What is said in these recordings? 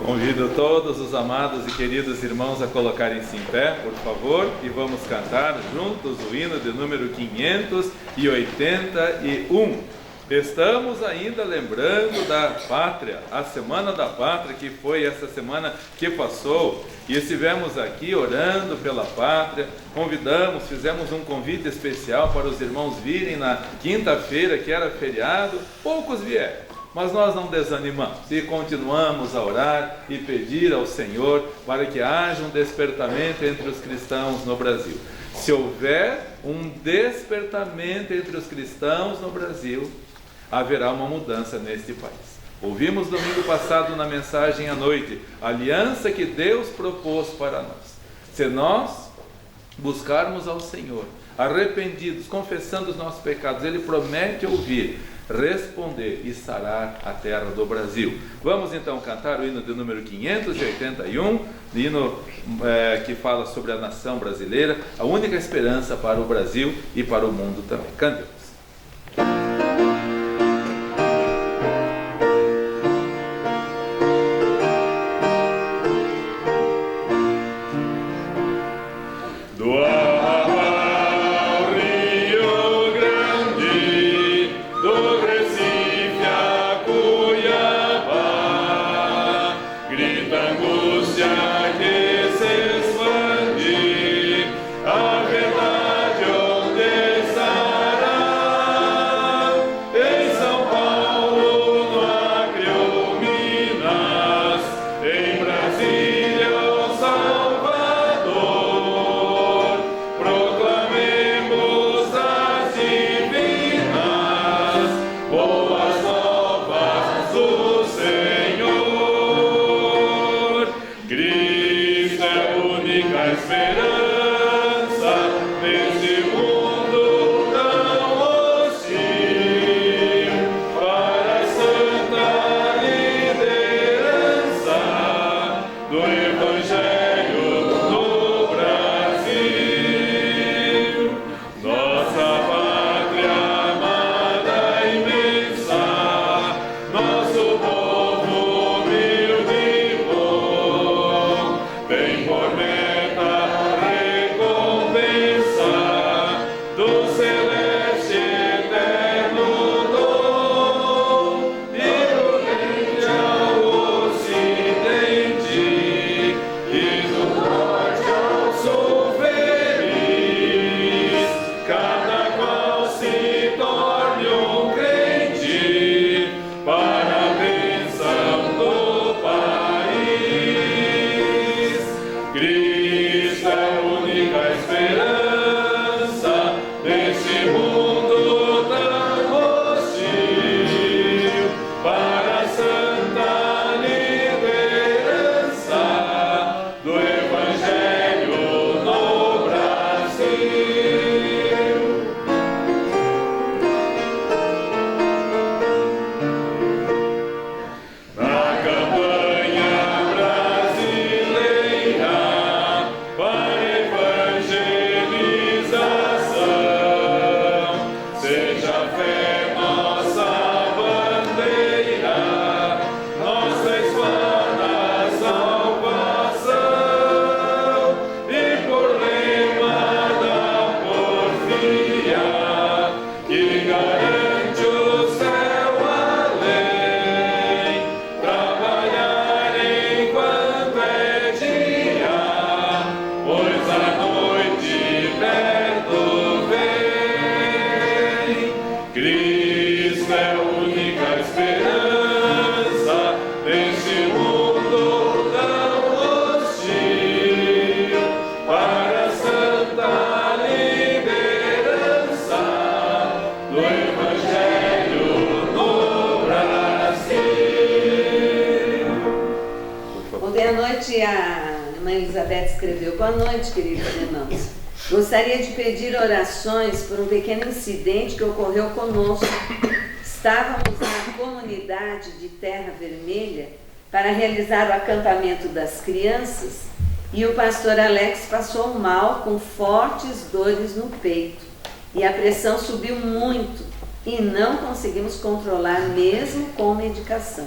Convido todos os amados e queridos irmãos a colocarem-se em pé, por favor, e vamos cantar juntos o hino de número 581. Estamos ainda lembrando da pátria, a Semana da Pátria, que foi essa semana que passou, e estivemos aqui orando pela pátria, fizemos um convite especial para os irmãos virem na quinta-feira, que era feriado, poucos vieram. Mas nós não desanimamos e continuamos a orar e pedir ao Senhor para que haja um despertamento entre os cristãos no Brasil. Se houver um despertamento entre os cristãos no Brasil, haverá uma mudança neste país. Ouvimos domingo passado na mensagem à noite, a aliança que Deus propôs para nós. Se nós buscarmos ao Senhor, arrependidos, confessando os nossos pecados, Ele promete ouvir, responder e sarar a terra do Brasil. Vamos então cantar o hino de número 581, hino que fala sobre a nação brasileira, a única esperança para o Brasil e para o mundo também. Cantemos. Boa noite, queridos irmãos. Gostaria de pedir orações por um pequeno incidente que ocorreu conosco. Estávamos na comunidade de Terra Vermelha para realizar o acampamento das crianças e o pastor Alex passou mal com fortes dores no peito e a pressão subiu muito e não conseguimos controlar mesmo com medicação.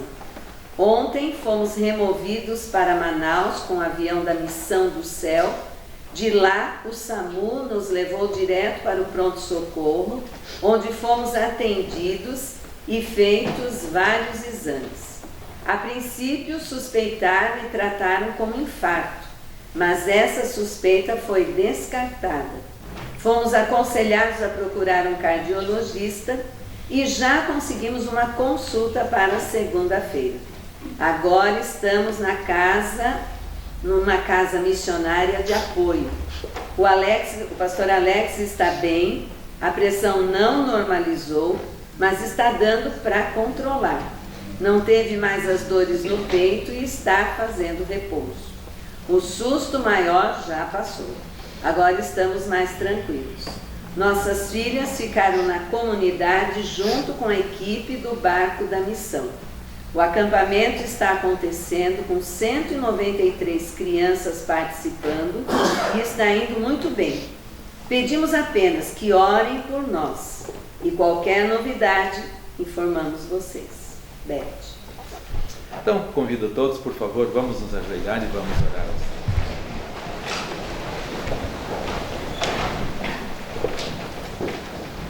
Ontem fomos removidos para Manaus com o avião da Missão do Céu. De lá, o SAMU nos levou direto para o pronto-socorro, onde fomos atendidos e feitos vários exames. A princípio, suspeitaram e trataram como infarto, mas essa suspeita foi descartada. Fomos aconselhados a procurar um cardiologista e já conseguimos uma consulta para segunda-feira. Agora estamos numa casa missionária de apoio. O pastor Alex está bem, a pressão não normalizou, mas está dando para controlar. Não teve mais as dores no peito e está fazendo repouso. O susto maior já passou. Agora estamos mais tranquilos. Nossas filhas ficaram na comunidade junto com a equipe do barco da missão. O acampamento está acontecendo com 193 crianças participando e está indo muito bem. Pedimos apenas que orem por nós e qualquer novidade informamos vocês. Beth. Então, convido todos, por favor, vamos nos ajoelhar e vamos orar ao Senhor.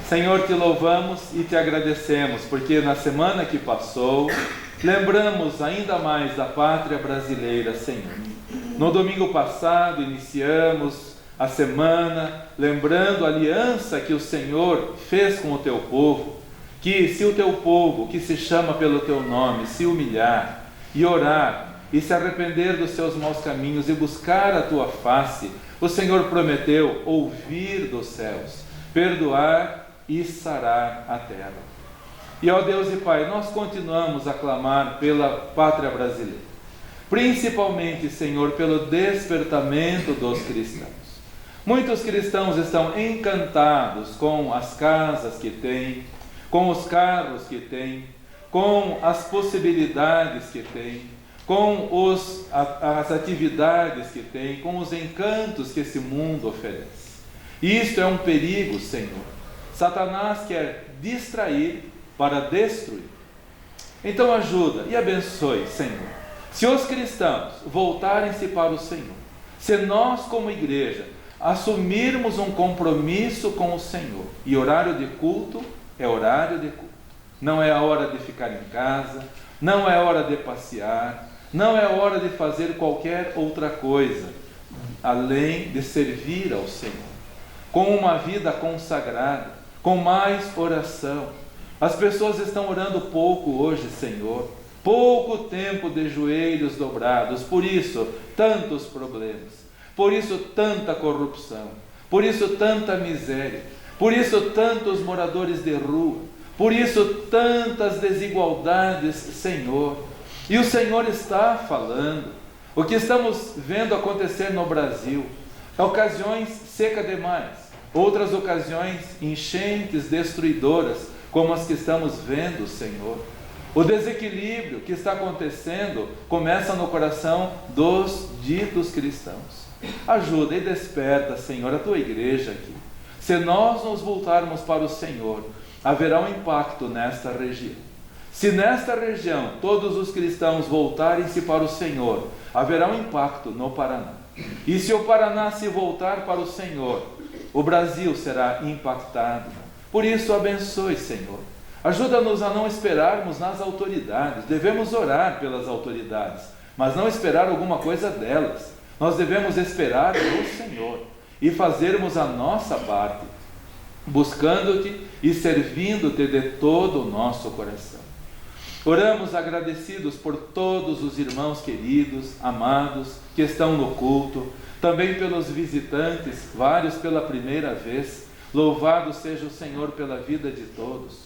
Senhor, te louvamos e te agradecemos, porque na semana que passou, lembramos ainda mais da pátria brasileira, Senhor. No domingo passado, iniciamos a semana lembrando a aliança que o Senhor fez com o teu povo, que se o teu povo, que se chama pelo teu nome, se humilhar e orar e se arrepender dos seus maus caminhos e buscar a tua face, o Senhor prometeu ouvir dos céus, perdoar e sarar a terra. E ó Deus e Pai, nós continuamos a clamar pela pátria brasileira, principalmente, Senhor, pelo despertamento dos cristãos. Muitos cristãos estão encantados com as casas que têm, com os carros que têm, com as possibilidades que têm, com as atividades que têm, com os encantos que esse mundo oferece. E isto é um perigo, Senhor. Satanás quer distrair para destruir. Então ajuda e abençoe, Senhor. Se os cristãos voltarem-se para o Senhor, se nós como igreja assumirmos um compromisso com o Senhor, e horário de culto é horário de culto, não é a hora de ficar em casa, não é hora de passear, não é hora de fazer qualquer outra coisa, além de servir ao Senhor, com uma vida consagrada, com mais oração. As pessoas estão orando pouco hoje, Senhor, pouco tempo de joelhos dobrados, por isso tantos problemas, por isso tanta corrupção, por isso tanta miséria, por isso tantos moradores de rua, por isso tantas desigualdades, Senhor. E o Senhor está falando. O que estamos vendo acontecer no Brasil, ocasiões seca demais, outras ocasiões enchentes destruidoras, como as que estamos vendo, Senhor. O desequilíbrio que está acontecendo começa no coração dos ditos cristãos. Ajuda e desperta, Senhor, a tua igreja aqui. Se nós nos voltarmos para o Senhor, haverá um impacto nesta região. Se nesta região todos os cristãos voltarem-se para o Senhor, haverá um impacto no Paraná. E se o Paraná se voltar para o Senhor, o Brasil será impactado. Por isso, abençoe, Senhor. Ajuda-nos a não esperarmos nas autoridades. Devemos orar pelas autoridades, mas não esperar alguma coisa delas. Nós devemos esperar no Senhor e fazermos a nossa parte, buscando-te e servindo-te de todo o nosso coração. Oramos agradecidos por todos os irmãos queridos, amados, que estão no culto, também pelos visitantes, vários pela primeira vez. Louvado seja o Senhor pela vida de todos.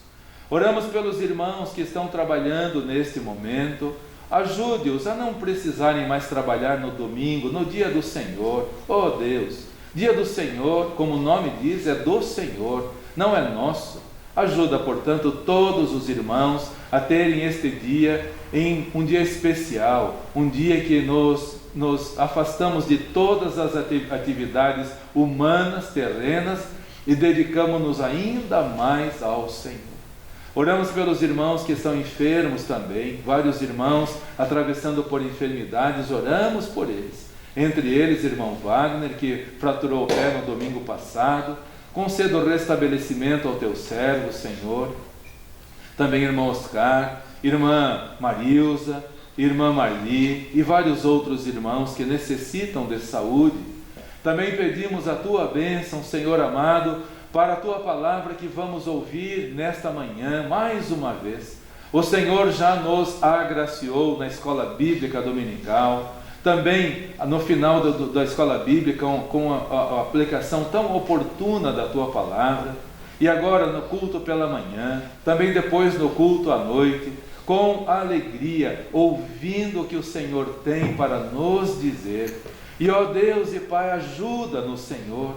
Oramos pelos irmãos que estão trabalhando neste momento. Ajude-os a não precisarem mais trabalhar no domingo, no dia do Senhor. Oh Deus, dia do Senhor, como o nome diz, é do Senhor, não é nosso. Ajuda, portanto, todos os irmãos a terem este dia em um dia especial, um dia que nos afastamos de todas as atividades humanas, terrenas, e dedicamos-nos ainda mais ao Senhor. Oramos pelos irmãos que estão enfermos também, vários irmãos atravessando por enfermidades, oramos por eles. Entre eles, irmão Wagner, que fraturou o pé no domingo passado. Conceda o restabelecimento ao teu servo, Senhor. Também irmão Oscar, irmã Marilza, irmã Marli e vários outros irmãos que necessitam de saúde. Também pedimos a tua bênção, Senhor amado, para a tua palavra que vamos ouvir nesta manhã, mais uma vez. O Senhor já nos agraciou na escola bíblica dominical, também no final da escola bíblica, com a aplicação tão oportuna da tua palavra, e agora no culto pela manhã, também depois no culto à noite, com alegria, ouvindo o que o Senhor tem para nos dizer. E ó Deus e Pai, ajuda-nos, Senhor.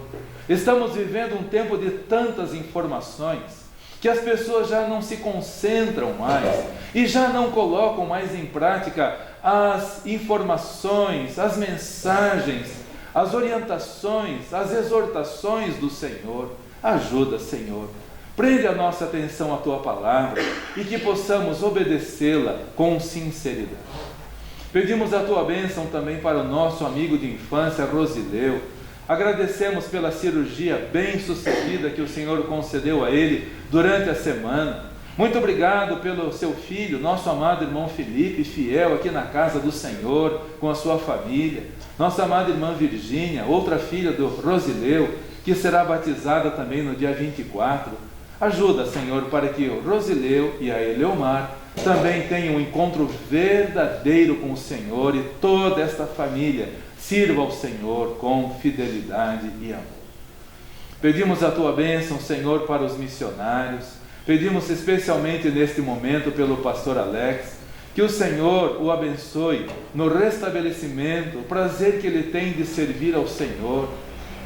Estamos vivendo um tempo de tantas informações, que as pessoas já não se concentram mais, e já não colocam mais em prática as informações, as mensagens, as orientações, as exortações do Senhor. Ajuda, Senhor. Prende a nossa atenção à tua palavra e que possamos obedecê-la com sinceridade. Pedimos a tua bênção também para o nosso amigo de infância, Rosileu. Agradecemos pela cirurgia bem-sucedida que o Senhor concedeu a ele durante a semana. Muito obrigado pelo seu filho, nosso amado irmão Felipe, fiel aqui na casa do Senhor, com a sua família. Nossa amada irmã Virgínia, outra filha do Rosileu, que será batizada também no dia 24. Ajuda, Senhor, para que o Rosileu e a Eleomar também tenham um encontro verdadeiro com o Senhor e toda esta família sirva ao Senhor com fidelidade e amor. Pedimos a tua bênção, Senhor, para os missionários. Pedimos especialmente neste momento pelo pastor Alex, que o Senhor o abençoe no restabelecimento, o prazer que ele tem de servir ao Senhor.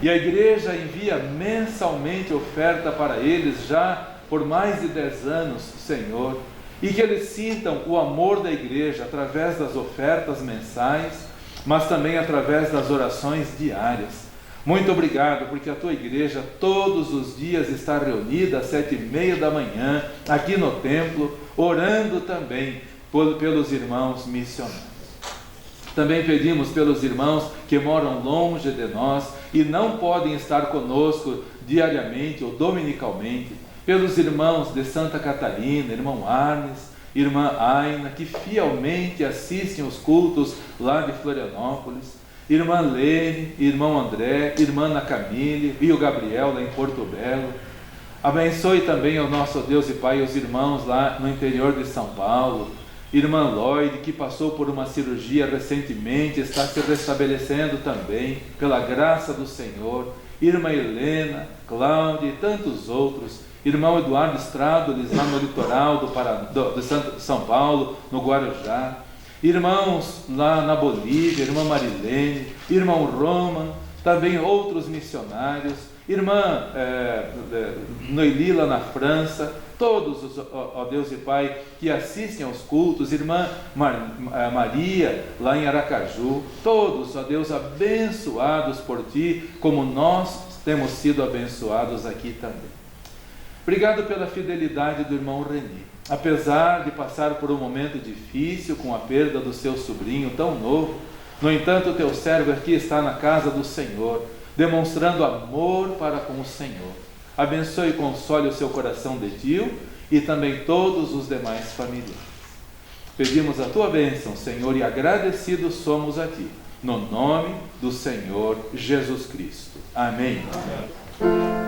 E a igreja envia mensalmente oferta para eles já por mais de 10 anos, Senhor. E que eles sintam o amor da igreja através das ofertas mensais, mas também através das orações diárias. Muito obrigado, porque a tua igreja todos os dias está reunida às 7h30 da manhã, aqui no templo, orando também pelos irmãos missionários. Também pedimos pelos irmãos que moram longe de nós e não podem estar conosco diariamente ou dominicalmente, pelos irmãos de Santa Catarina, irmão Arnes, irmã Aina, que fielmente assistem os cultos lá de Florianópolis, irmã Lene, irmão André, irmã Ana Camille e o Gabriel lá em Porto Belo. Abençoe também ao nosso Deus e Pai os irmãos lá no interior de São Paulo, irmã Lloyd, que passou por uma cirurgia recentemente, está se restabelecendo também, pela graça do Senhor, irmã Helena, Cláudia e tantos outros, irmão Eduardo Strádolis, lá no litoral de São Paulo, no Guarujá, irmãos lá na Bolívia, irmã Marilene, irmão Roman, também outros missionários, irmã Noeli lá na França, todos os, ó Deus e Pai, que assistem aos cultos, irmã Maria lá em Aracaju, todos, ó Deus, abençoados por Ti, como nós temos sido abençoados aqui também. Obrigado pela fidelidade do irmão René. Apesar de passar por um momento difícil com a perda do seu sobrinho tão novo, no entanto, o teu servo aqui está na casa do Senhor, demonstrando amor para com o Senhor. Abençoe e console o seu coração de tio e também todos os demais familiares. Pedimos a tua bênção, Senhor, e agradecidos somos a ti, no nome do Senhor Jesus Cristo. Amém. Amém.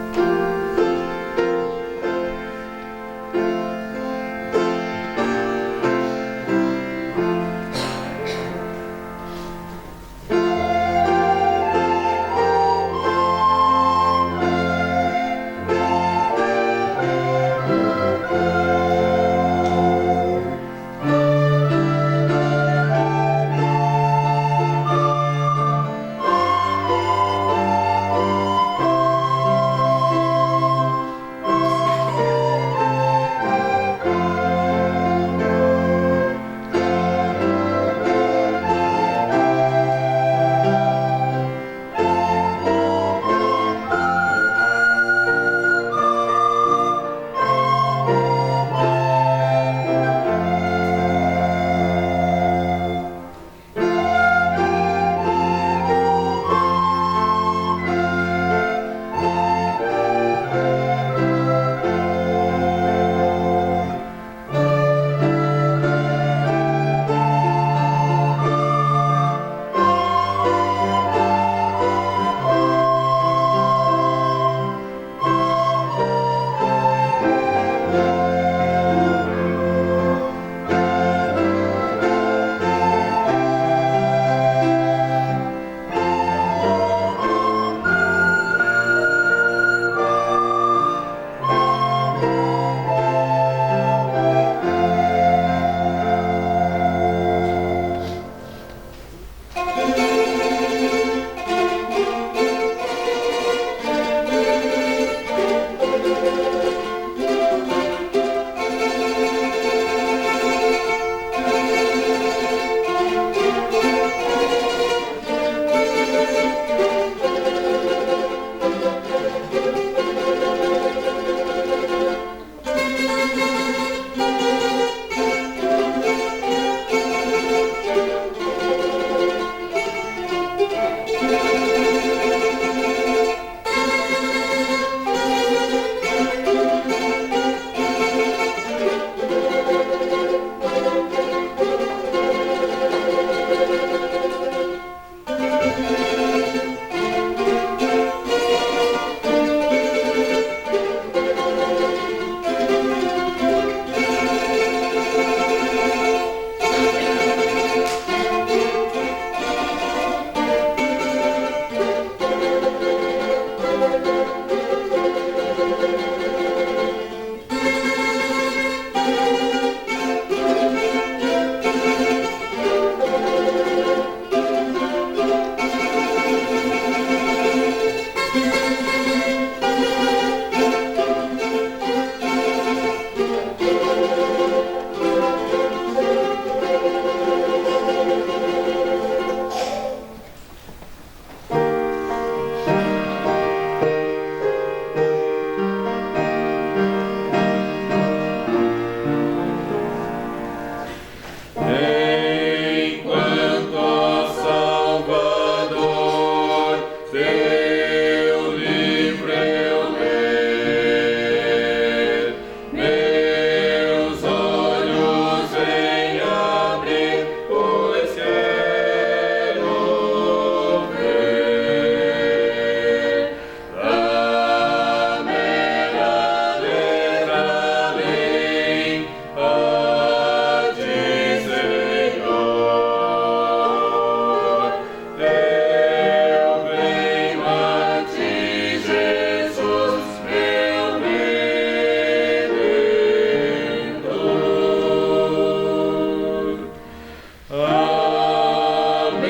Amém,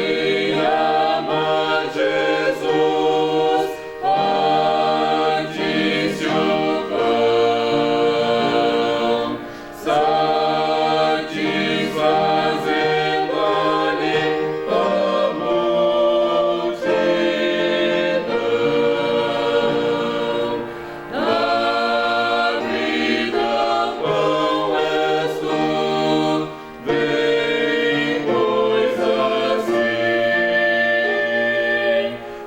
ama Jesus, onde-se o pão, satisfazendo-lhe a multidão. Da vida pão és tu, vem, pois assim,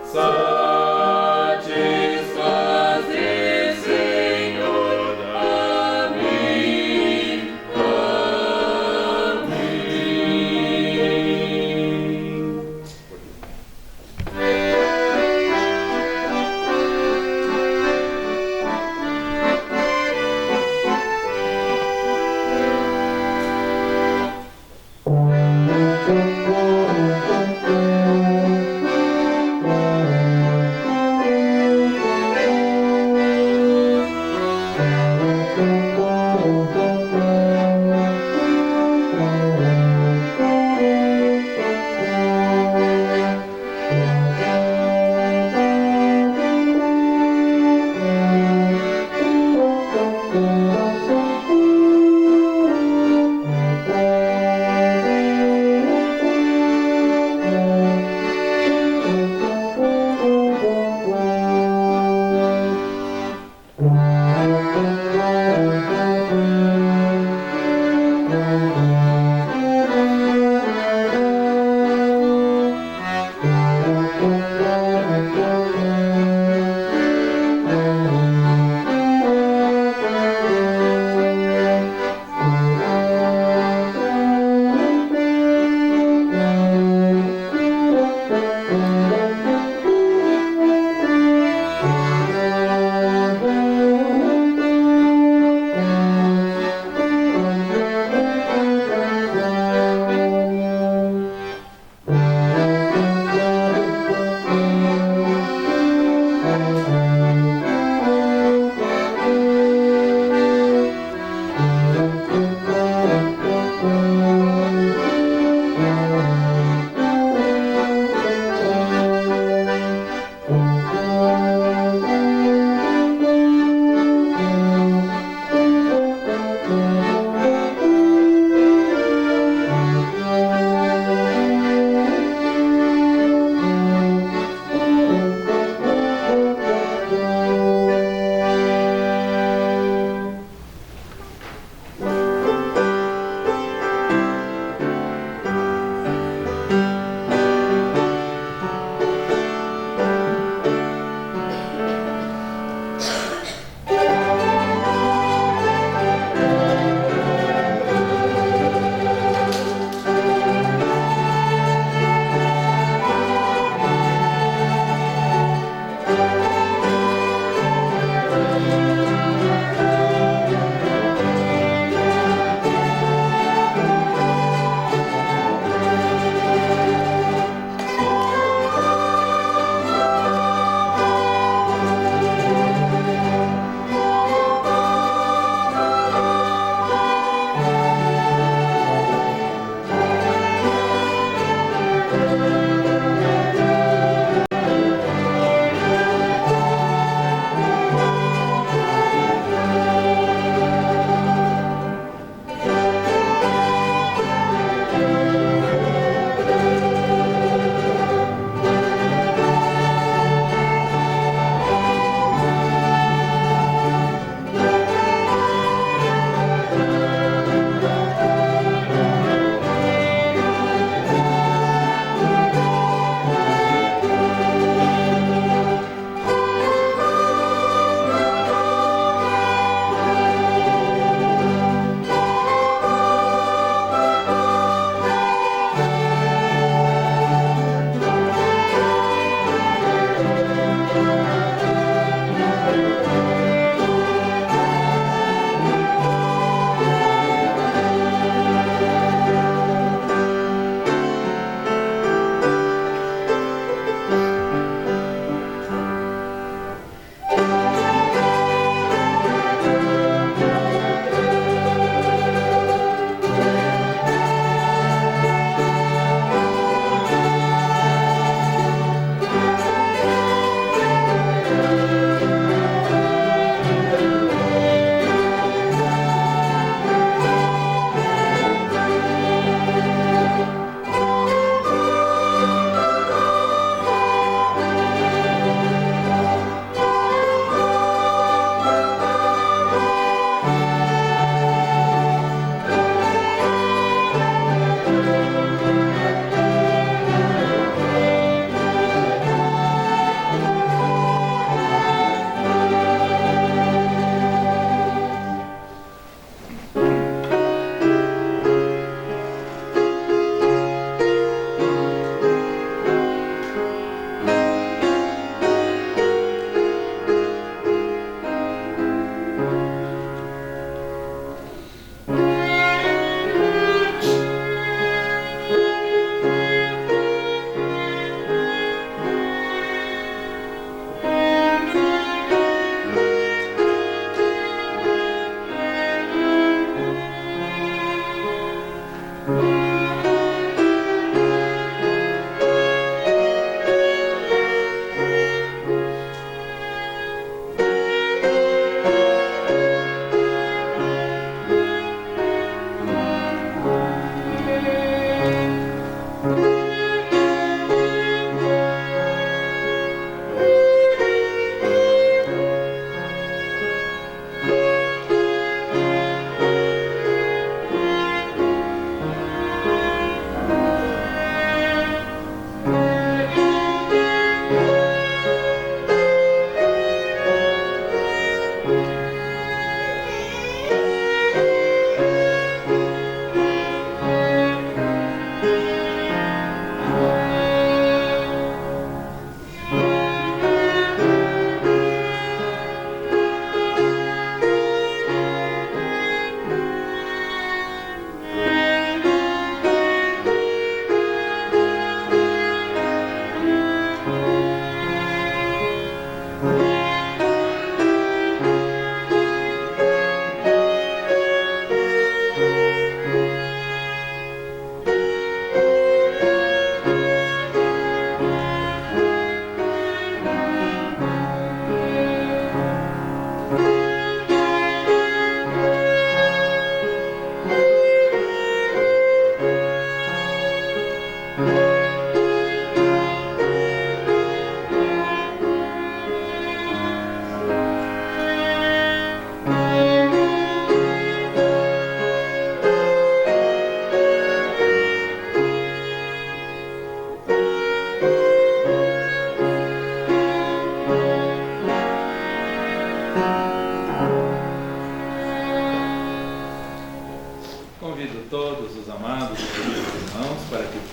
satisfaze, Senhor, a mim.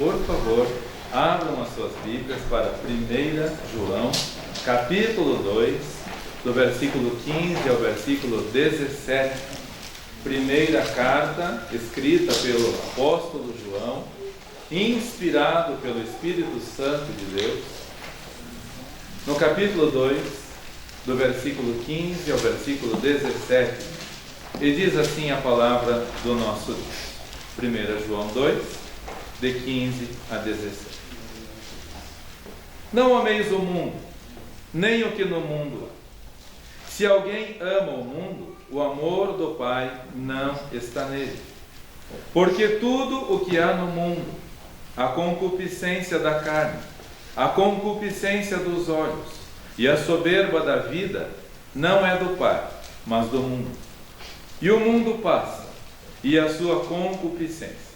por favor, abram as suas Bíblias para 1 João, capítulo 2, do versículo 15 ao versículo 17. Primeira carta escrita pelo apóstolo João, inspirado pelo Espírito Santo de Deus. No capítulo 2, do versículo 15 ao versículo 17, e diz assim a palavra do nosso Deus. 1 João 2, de 15 a 17. Não ameis o mundo, nem o que no mundo há. Se alguém ama o mundo, o amor do Pai não está nele. Porque tudo o que há no mundo, a concupiscência da carne, a concupiscência dos olhos e a soberba da vida, não é do Pai, mas do mundo. E o mundo passa, e a sua concupiscência.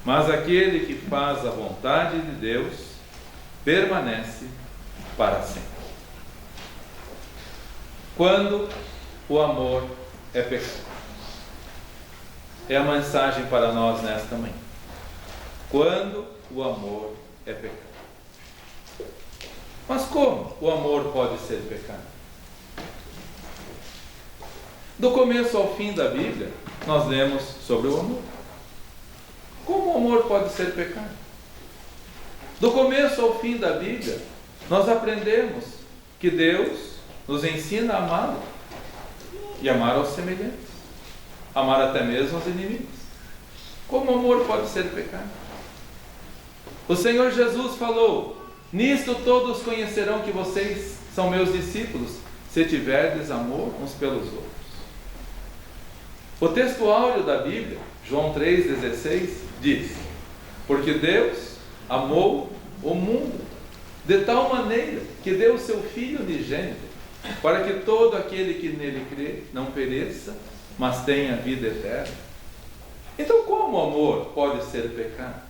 Mas aquele que faz a vontade de Deus permanece para sempre. Quando o amor é pecado. É a mensagem para nós nesta manhã. Quando o amor é pecado. Mas como o amor pode ser pecado? Do começo ao fim da Bíblia, nós lemos sobre o amor. Como o amor pode ser pecado? Do começo ao fim da Bíblia, nós aprendemos que Deus nos ensina a amá-lo e amar aos semelhantes, amar até mesmo aos inimigos. Como o amor pode ser pecado? O Senhor Jesus falou: nisto todos conhecerão que vocês são meus discípulos, se tiverdes amor uns pelos outros. O texto áureo da Bíblia, João 3,16, diz: porque Deus amou o mundo de tal maneira que deu o seu Filho unigênito, para que todo aquele que nele crê não pereça, mas tenha vida eterna. Então, como o amor pode ser pecado?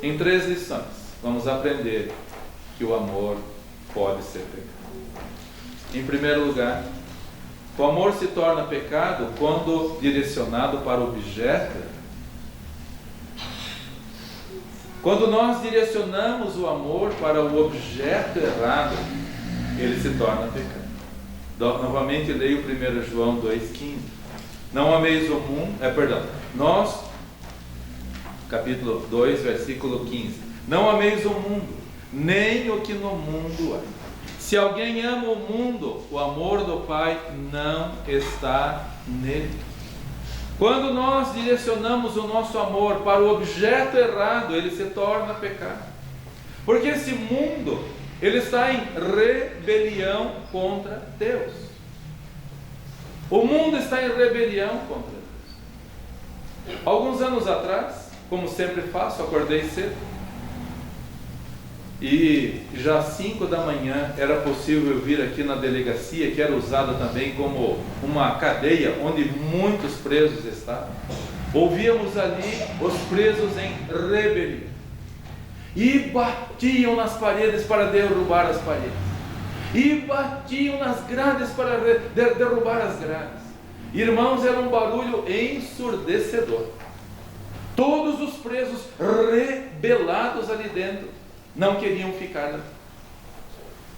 Em 3 lições, vamos aprender que o amor pode ser pecado. Em primeiro lugar, o amor se torna pecado quando direcionado para o objeto. Quando nós direcionamos o amor para o objeto errado, ele se torna pecado. Novamente leio 1 João 2,15. Não ameis o mundo, nós, capítulo 2, versículo 15. Não ameis o mundo, nem o que no mundo há. Se alguém ama o mundo, o amor do Pai não está nele. Quando nós direcionamos o nosso amor para o objeto errado, ele se torna pecado. Porque esse mundo, ele está em rebelião contra Deus. O mundo está em rebelião contra Deus. Alguns anos atrás, como sempre faço, acordei cedo. E já às 5 da manhã era possível vir aqui na delegacia, que era usada também como uma cadeia onde muitos presos estavam. Ouvíamos ali os presos em rebelião. E batiam nas paredes para derrubar as paredes. E batiam nas grades para derrubar as grades. Irmãos, era um barulho ensurdecedor. Todos os presos rebelados ali dentro não queriam ficar ali.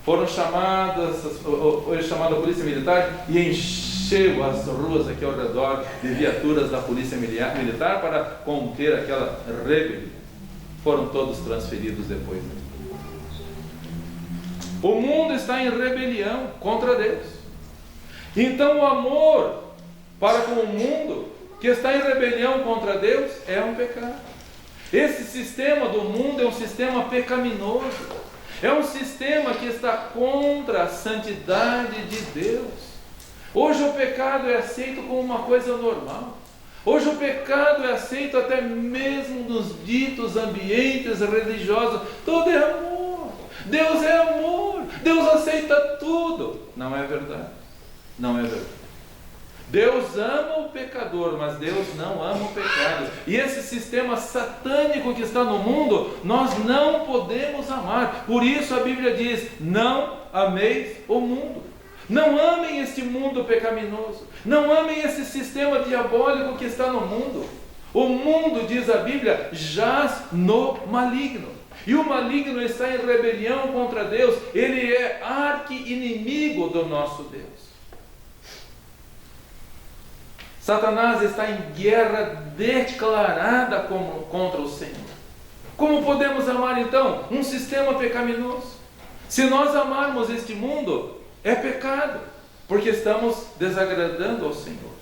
Foi chamada a polícia militar e encheu as ruas aqui ao redor de viaturas da polícia militar para conter aquela rebelião. Foram todos transferidos depois. O mundo está em rebelião contra Deus. Então o amor para com o mundo que está em rebelião contra Deus é um pecado. Esse sistema do mundo é um sistema pecaminoso. É um sistema que está contra a santidade de Deus. Hoje o pecado é aceito como uma coisa normal. Hoje o pecado é aceito até mesmo nos ditos ambientes religiosos. Tudo é amor. Deus é amor. Deus aceita tudo. Não é verdade. Não é verdade. Deus ama o pecador, mas Deus não ama o pecado. E esse sistema satânico que está no mundo, nós não podemos amar. Por isso a Bíblia diz: não ameis o mundo. Não amem este mundo pecaminoso. Não amem esse sistema diabólico que está no mundo. O mundo, diz a Bíblia, jaz no maligno. E o maligno está em rebelião contra Deus. Ele é arqui-inimigo do nosso Deus. Satanás está em guerra declarada contra o Senhor. Como podemos amar então um sistema pecaminoso? Se nós amarmos este mundo, é pecado, porque estamos desagradando ao Senhor.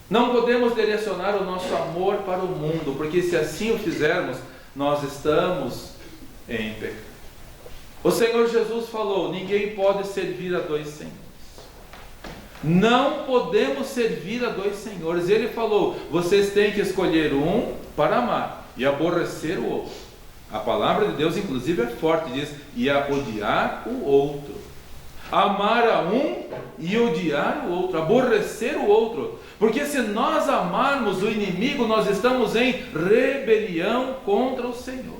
Não podemos direcionar o nosso amor para o mundo, porque se assim o fizermos, nós estamos em pecado. O Senhor Jesus falou: ninguém pode servir a dois senhores. Não podemos servir a dois senhores. Ele falou: vocês têm que escolher um para amar e aborrecer o outro. A palavra de Deus, inclusive, é forte, diz: e a odiar o outro. Amar a um e odiar o outro, aborrecer o outro. Porque se nós amarmos o inimigo, nós estamos em rebelião contra o Senhor.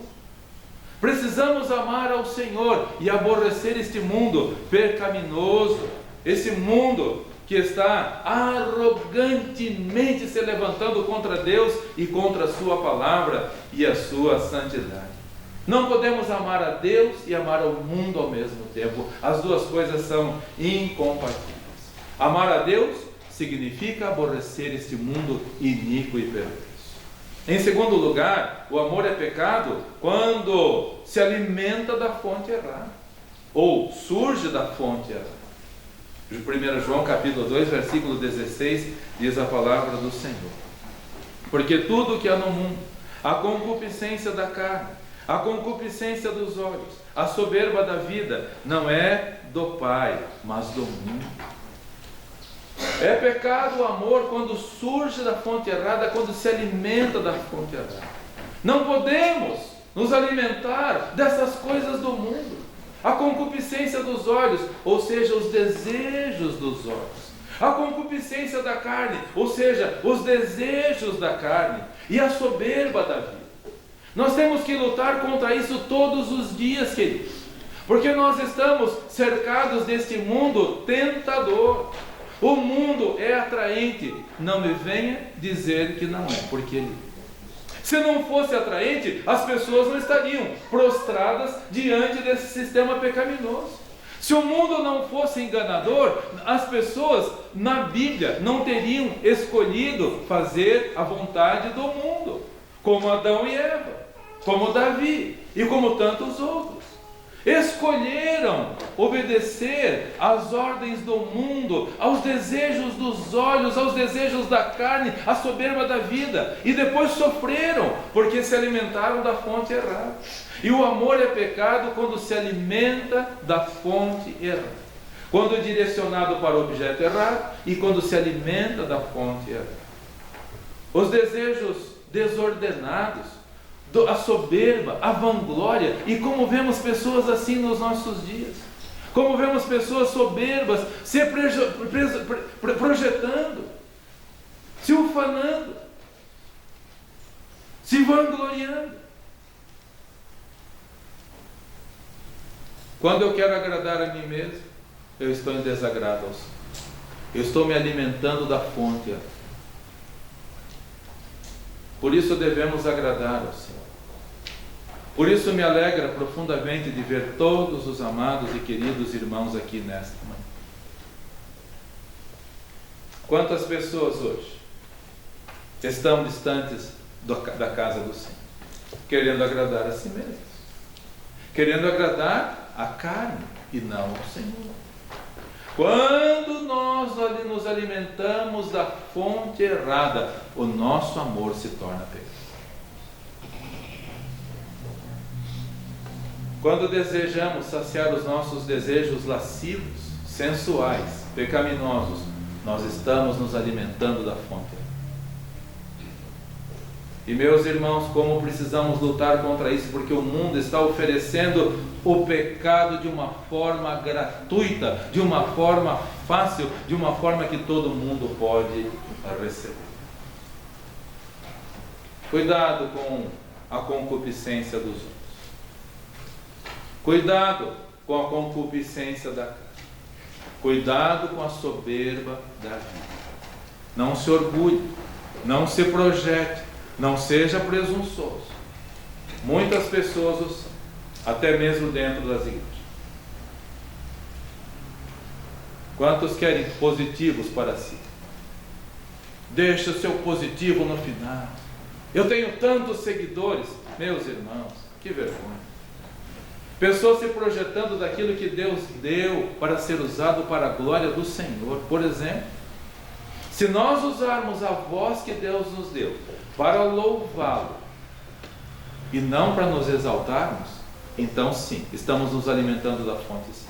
Precisamos amar ao Senhor e aborrecer este mundo pecaminoso, esse mundo que está arrogantemente se levantando contra Deus e contra a sua palavra e a sua santidade. Não podemos amar a Deus e amar ao mundo ao mesmo tempo. As duas coisas são incompatíveis. Amar a Deus significa aborrecer este mundo iníquo e perverso. Em segundo lugar, o amor é pecado quando se alimenta da fonte errada, ou surge da fonte errada. 1 João capítulo 2, versículo 16, diz a palavra do Senhor: porque tudo que há no mundo, a concupiscência da carne, a concupiscência dos olhos, a soberba da vida, não é do Pai, mas do mundo. É pecado o amor quando surge da fonte errada, quando se alimenta da fonte errada. Não podemos nos alimentar dessas coisas do mundo. A concupiscência dos olhos, ou seja, os desejos dos olhos. A concupiscência da carne, ou seja, os desejos da carne. E a soberba da vida. Nós temos que lutar contra isso todos os dias, queridos. Porque nós estamos cercados deste mundo tentador. O mundo é atraente. Não me venha dizer que não é, porque ele é. Se não fosse atraente, as pessoas não estariam prostradas diante desse sistema pecaminoso. Se o mundo não fosse enganador, as pessoas na Bíblia não teriam escolhido fazer a vontade do mundo, como Adão e Eva, como Davi e como tantos outros. Escolheram obedecer às ordens do mundo, aos desejos dos olhos, aos desejos da carne, à soberba da vida, e depois sofreram, porque se alimentaram da fonte errada. E o amor é pecado quando se alimenta da fonte errada, quando é direcionado para o objeto errado e quando se alimenta da fonte errada. Os desejos desordenados, a soberba, a vanglória, e como vemos pessoas assim nos nossos dias, como vemos pessoas soberbas se projetando, se ufanando, se vangloriando. Quando eu quero agradar a mim mesmo, eu estou em desagrado ao Senhor. Eu estou me alimentando da fonte. Por isso devemos agradar ao Senhor. Por isso me alegra profundamente de ver todos os amados e queridos irmãos aqui nesta manhã. Quantas pessoas hoje estão distantes da casa do Senhor, querendo agradar a si mesmos, querendo agradar a carne e não ao Senhor. Quando nós nos alimentamos da fonte errada, o nosso amor se torna pecado. Quando desejamos saciar os nossos desejos lascivos, sensuais, pecaminosos, nós estamos nos alimentando da fonte errada. E meus irmãos, como precisamos lutar contra isso, porque o mundo está oferecendo o pecado de uma forma gratuita, de uma forma fácil, de uma forma que todo mundo pode receber. Cuidado com a concupiscência dos outros. Cuidado com a concupiscência da carne. Cuidado com a soberba da vida. Não se orgulhe, não se projete, Não seja presunçoso. Muitas pessoas o são, até mesmo dentro das igrejas. Quantos querem positivos para si? Deixa o seu positivo no final. Eu tenho tantos seguidores. Meus irmãos, que vergonha. Pessoas se projetando daquilo que Deus deu para ser usado para a glória do Senhor. Por exemplo, se nós usarmos a voz que Deus nos deu para louvá-lo e não para nos exaltarmos, então sim, estamos nos alimentando da fonte certa.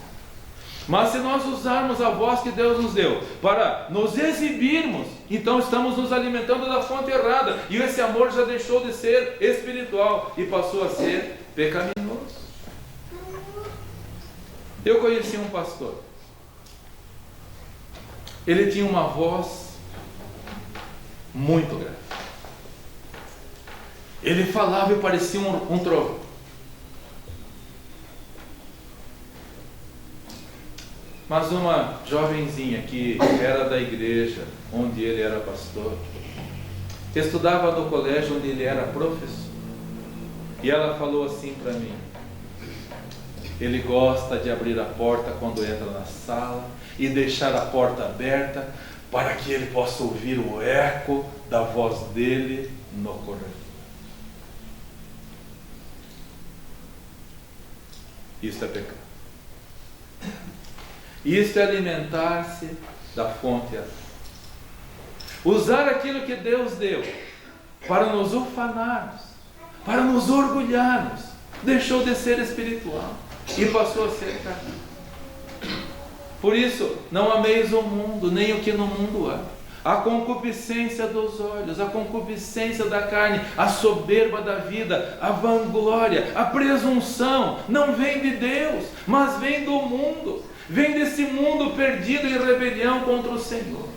Mas se nós usarmos a voz que Deus nos deu para nos exibirmos, então estamos nos alimentando da fonte errada. E esse amor já deixou de ser espiritual e passou a ser pecaminoso. Eu conheci um pastor. Ele tinha uma voz muito grave. Ele falava e parecia um trovão. Mas uma jovenzinha que era da igreja onde ele era pastor, estudava no colégio onde ele era professor, e ela falou assim para mim: ele gosta de abrir a porta quando entra na sala e deixar a porta aberta para que ele possa ouvir o eco da voz dele no corredor. Isso é pecado. Isto é alimentar-se da fonte errada. Usar aquilo que Deus deu para nos ufanarmos, para nos orgulharmos, deixou de ser espiritual e passou a ser carnal. Por isso, não ameis o mundo, nem o que no mundo há. A concupiscência dos olhos, a concupiscência da carne, a soberba da vida, a vanglória, a presunção, não vem de Deus, mas vem do mundo. Vem desse mundo perdido em rebelião contra o Senhor.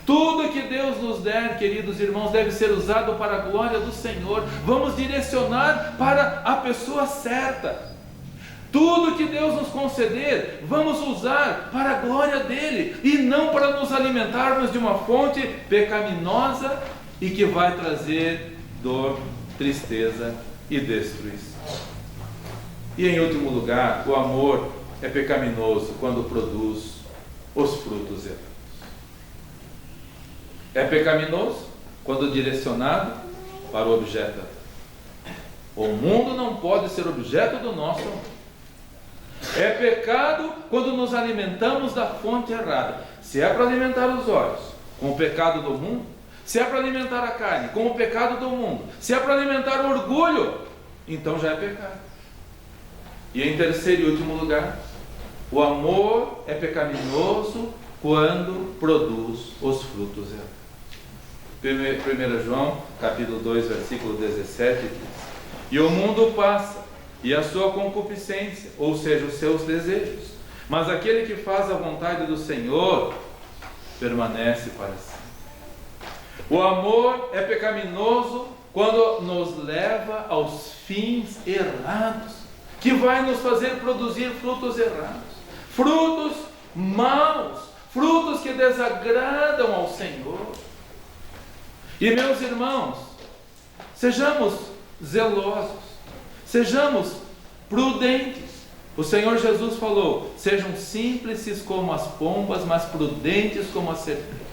Tudo que Deus nos der, queridos irmãos, deve ser usado para a glória do Senhor. Vamos direcionar para a pessoa certa. Tudo que Deus nos conceder, vamos usar para a glória dele, e não para nos alimentarmos de uma fonte pecaminosa e que vai trazer dor, tristeza e destruição. E em último lugar, o amor é pecaminoso quando produz os frutos errados. É pecaminoso quando direcionado para o objeto errado. O mundo não pode ser objeto do nosso amor. É pecado quando nos alimentamos da fonte errada. Se é para alimentar os olhos com o pecado do mundo, se é para alimentar a carne com o pecado do mundo, se é para alimentar o orgulho, então já é pecado. E em terceiro e último lugar, o amor é pecaminoso quando produz os frutos errados. 1 João, capítulo 2, versículo 17 diz: e o mundo passa, e a sua concupiscência, ou seja, os seus desejos, mas aquele que faz a vontade do Senhor permanece para sempre. O amor é pecaminoso quando nos leva aos fins errados, que vai nos fazer produzir frutos errados, frutos maus, frutos que desagradam ao Senhor. E meus irmãos, sejamos zelosos, sejamos prudentes. O Senhor Jesus falou: sejam simples como as pombas, mas prudentes como as serpentes.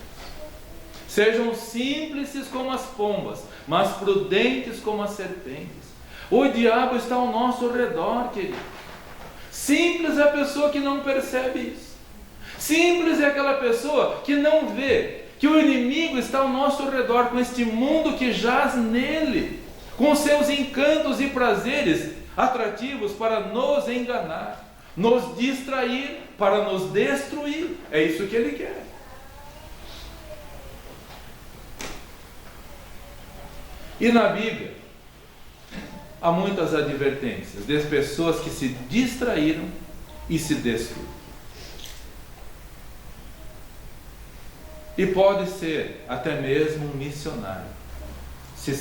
Sejam simples como as pombas, mas prudentes como as serpentes. O diabo está ao nosso redor, querido. Simples é a pessoa que não percebe isso. Simples é aquela pessoa que não vê que o inimigo está ao nosso redor, com este mundo que jaz nele, com seus encantos e prazeres atrativos para nos enganar, nos distrair, para nos destruir. É isso que ele quer. E na Bíblia há muitas advertências de pessoas que se distraíram e se destruíram. E pode ser até mesmo um missionário, se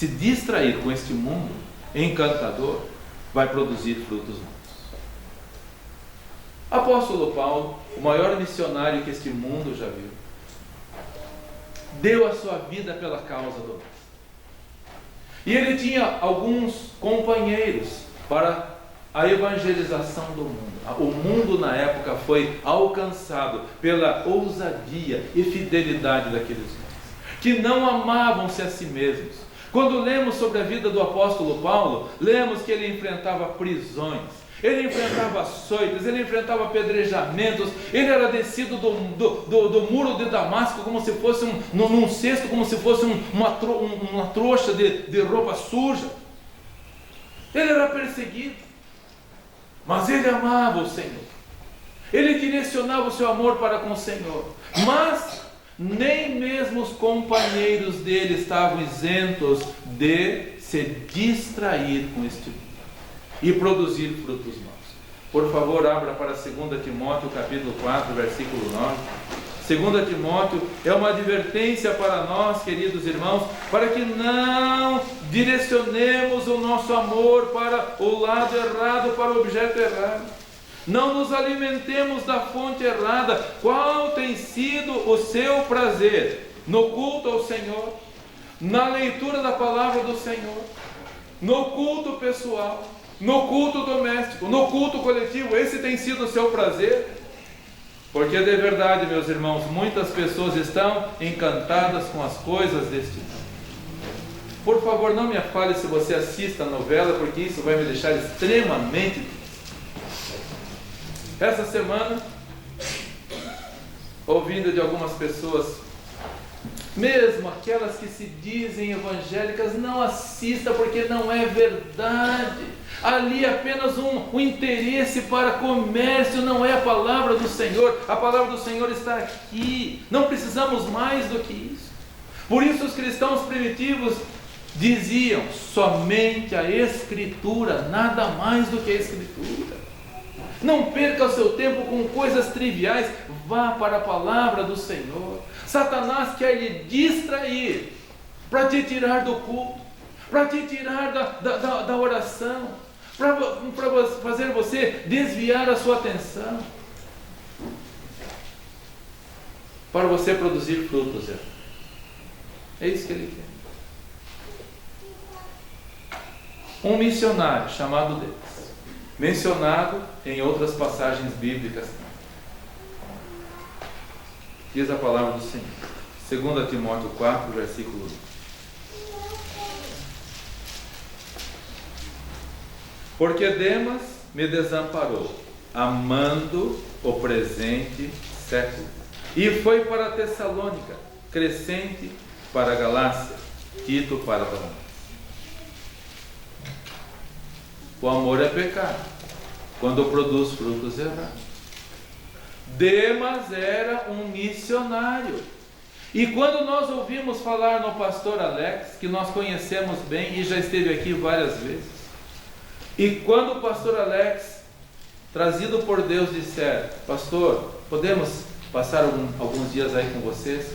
distrair com este mundo encantador, vai produzir frutos maus. Apóstolo Paulo, o maior missionário que este mundo já viu, deu a sua vida pela causa do mestre. E ele tinha alguns companheiros para a evangelização do mundo. O mundo na época foi alcançado pela ousadia e fidelidade daqueles homens, que não amavam-se a si mesmos. Quando lemos sobre a vida do apóstolo Paulo, lemos que ele enfrentava prisões, ele enfrentava açoites, ele enfrentava apedrejamentos, ele era descido do muro de Damasco como se fosse num cesto, como se fosse uma trouxa de roupa suja. Ele era perseguido, mas ele amava o Senhor, ele direcionava o seu amor para com o Senhor, mas nem mesmo os companheiros dele estavam isentos de se distrair com este mundo e produzir frutos maus. Por favor, abra para 2 Timóteo capítulo 4, versículo 9. 2 Timóteo é uma advertência para nós, queridos irmãos, para que não direcionemos o nosso amor para o lado errado, para o objeto errado. Não nos alimentemos da fonte errada. Qual tem sido o seu prazer? No culto ao Senhor, na leitura da palavra do Senhor, no culto pessoal, no culto doméstico, no culto coletivo. Esse tem sido o seu prazer? Porque de verdade, meus irmãos, muitas pessoas estão encantadas com as coisas deste mundo. Por favor, não me fale se você assiste a novela, porque isso vai me deixar extremamente triste. Essa semana, ouvindo de algumas pessoas, mesmo aquelas que se dizem evangélicas, não assista porque não é verdade. Ali é apenas um interesse para comércio, não é a palavra do Senhor. A palavra do Senhor está aqui. Não precisamos mais do que isso. Por isso os cristãos primitivos diziam: somente a Escritura, nada mais do que a Escritura. Não perca o seu tempo com coisas triviais, vá para a palavra do Senhor. Satanás quer lhe distrair, para te tirar do culto, para te tirar da oração, para fazer você desviar a sua atenção, para você produzir frutos. É isso que ele quer. Um missionário chamado Deus, mencionado em outras passagens bíblicas, diz a palavra do Senhor, 2 Timóteo 4, versículo 1. Porque Demas me desamparou, amando o presente século, e foi para a Tessalônica, Crescente para a Galácia, Tito para a Dalmácia. O amor é pecado quando produz frutos errados. Demas era um missionário. E quando nós ouvimos falar no pastor Alex, que nós conhecemos bem e já esteve aqui várias vezes, e quando o pastor Alex, trazido por Deus, disser: pastor, podemos passar alguns dias aí com vocês?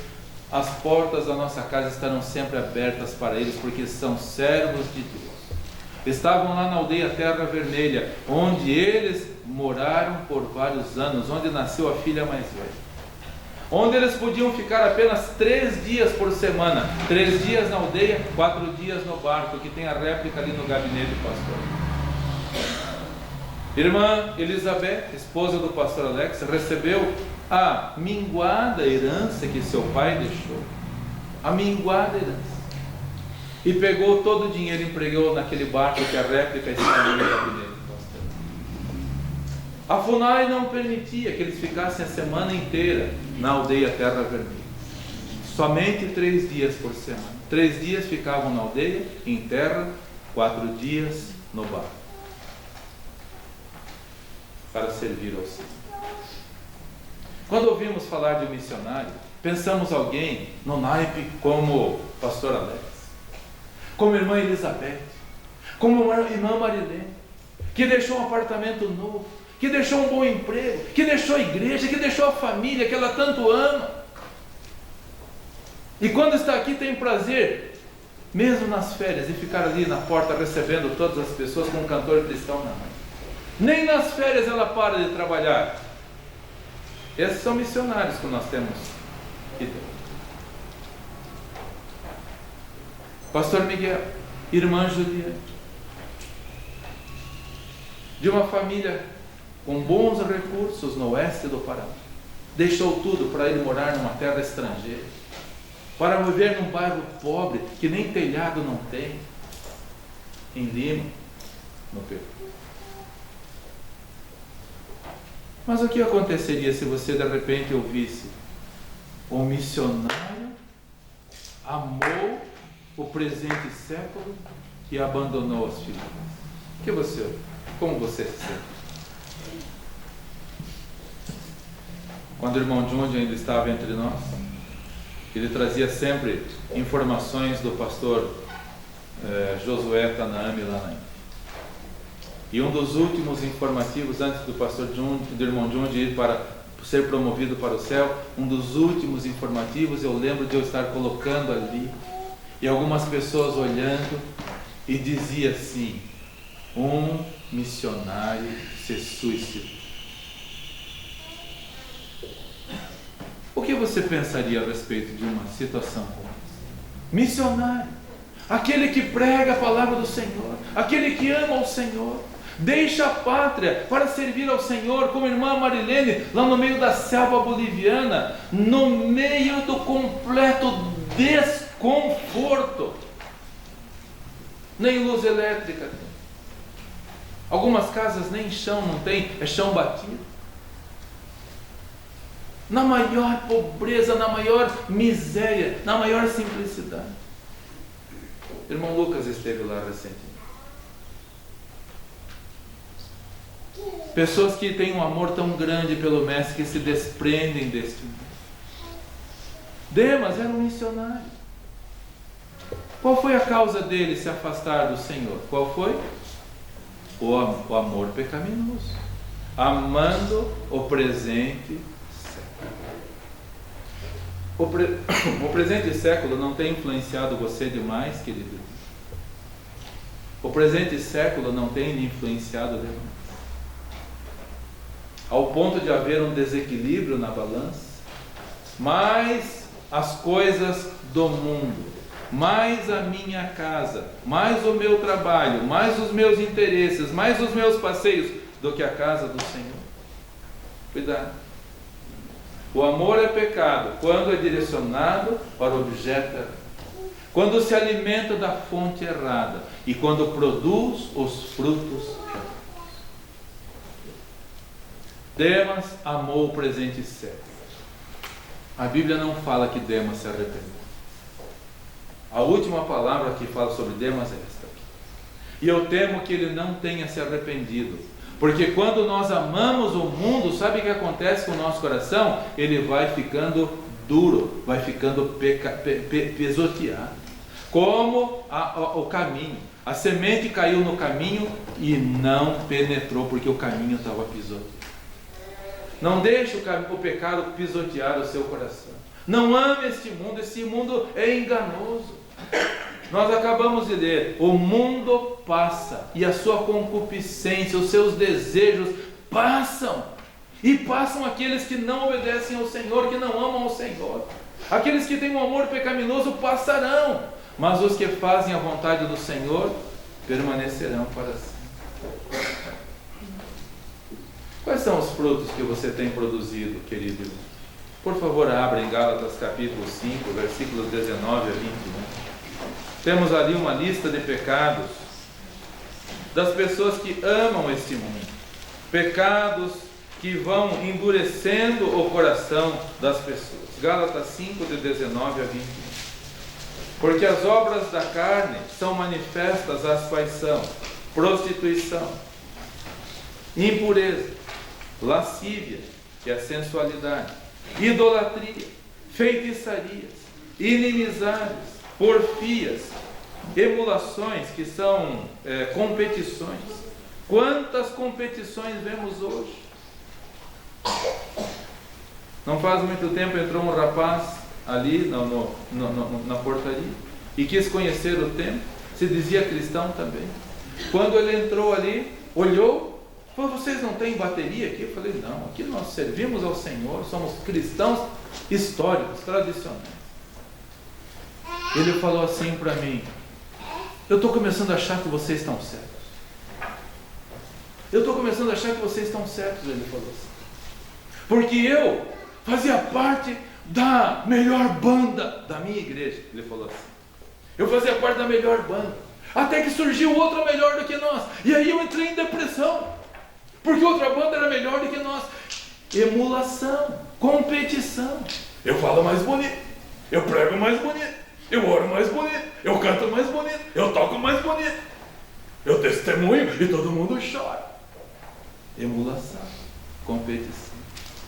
As portas da nossa casa estarão sempre abertas para eles, porque são servos de Deus. Estavam lá na aldeia Terra Vermelha, onde eles moraram por vários anos, onde nasceu a filha mais velha, onde eles podiam ficar apenas 3 dias por semana, 3 dias na aldeia, 4 dias no barco, que tem a réplica ali no gabinete do pastor. Irmã Elizabeth, esposa do pastor Alex, recebeu a minguada herança que seu pai deixou, a minguada herança, e pegou todo o dinheiro e empregou naquele barco que a réplica está no gabinete do pastor. A FUNAI não permitia que eles ficassem a semana inteira na aldeia Terra Vermelha, somente 3 dias por semana. 3 dias ficavam na aldeia, em terra, 4 dias no barco, para servir ao Senhor. Quando ouvimos falar de um missionário, pensamos alguém no naipe como o pastor Alex, como a irmã Elizabeth, como a irmã Marilene, que deixou um apartamento novo, que deixou um bom emprego, que deixou a igreja, que deixou a família que ela tanto ama, e quando está aqui tem prazer, mesmo nas férias, de ficar ali na porta recebendo todas as pessoas com um cantor cristão na mão. Nem nas férias ela para de trabalhar. Esses são missionários que nós temos aqui dentro. Pastor Miguel, irmã Juliana, de uma família com bons recursos no oeste do Paraná, deixou tudo para ir morar numa terra estrangeira, para viver num bairro pobre que nem telhado não tem, em Lima, no Peru. Mas o que aconteceria se você de repente ouvisse: o missionário amou o presente século e abandonou as filhas? Como você se sente? Quando o irmão Jundi ainda estava entre nós, ele trazia sempre informações do pastor Josué Tanami lá na Índia. E um dos últimos informativos, antes do pastor Jundi, do irmão Jundi ir para ser promovido para o céu, um dos últimos informativos, eu lembro de eu estar colocando ali, e algumas pessoas olhando, e dizia assim: um missionário se suicidou. O que você pensaria a respeito de uma situação como essa? Missionário, aquele que prega a palavra do Senhor, aquele que ama o Senhor, deixa a pátria para servir ao Senhor, como a irmã Marilene, lá no meio da selva boliviana, no meio do completo desconforto. Nem luz elétrica tem. Algumas casas nem chão não tem, é chão batido. Na maior pobreza, na maior miséria, na maior simplicidade. O irmão Lucas esteve lá recentemente. Pessoas que têm um amor tão grande pelo Mestre que se desprendem deste mundo. Demas era um missionário. Qual foi a causa dele se afastar do Senhor? Qual foi? O amor pecaminoso, amando o presente século. O presente século não tem influenciado você demais, querido? O presente século não tem lhe influenciado demais, ao ponto de haver um desequilíbrio na balança? Mais as coisas do mundo, mais a minha casa, mais o meu trabalho, mais os meus interesses, mais os meus passeios, do que a casa do Senhor. Cuidado. O amor é pecado quando é direcionado para o objeto errado, quando se alimenta da fonte errada e quando produz os frutos errados. Demas amou o presente século. A Bíblia não fala que Demas se arrependeu. A última palavra que fala sobre Demas é esta aqui. E eu temo que ele não tenha se arrependido, porque quando nós amamos o mundo, sabe o que acontece com o nosso coração? Ele vai ficando duro, vai ficando pisoteado, como o caminho. A semente caiu no caminho e não penetrou, porque o caminho estava pisoteado. Não deixe o pecado pisotear o seu coração. Não ame este mundo é enganoso. Nós acabamos de ler: o mundo passa e a sua concupiscência, os seus desejos passam. E passam aqueles que não obedecem ao Senhor, que não amam ao Senhor. Aqueles que têm um amor pecaminoso passarão, mas os que fazem a vontade do Senhor permanecerão para sempre. Quais são os frutos que você tem produzido, querido irmão? Por favor, abra em Gálatas capítulo 5, versículos 19 a 20. Temos ali uma lista de pecados das pessoas que amam este mundo. Pecados que vão endurecendo o coração das pessoas. Gálatas 5, de 19 a 20. Porque as obras da carne são manifestas: aspersão, prostituição, impureza, lascívia, que é a sensualidade, idolatria, feitiçarias, inimizades, porfias, emulações, que são competições. Quantas competições vemos hoje? Não faz muito tempo entrou um rapaz ali na portaria e quis conhecer o templo, se dizia cristão também. Quando ele entrou ali, olhou, falou: vocês não têm bateria aqui? Eu falei: não, aqui nós servimos ao Senhor, somos cristãos históricos, tradicionais. Ele falou assim para mim: Eu estou começando a achar que vocês estão certos. Eu estou começando a achar que vocês estão certos, ele falou assim. Porque eu fazia parte da melhor banda da minha igreja, ele falou assim. Eu fazia parte da melhor banda. Até que surgiu outra melhor do que nós. E aí eu entrei em depressão. Porque outra banda era melhor do que nós. Emulação, competição. Eu falo mais bonito, eu prego mais bonito, eu oro mais bonito, eu canto mais bonito, eu toco mais bonito, eu testemunho e todo mundo chora. Emulação, competição.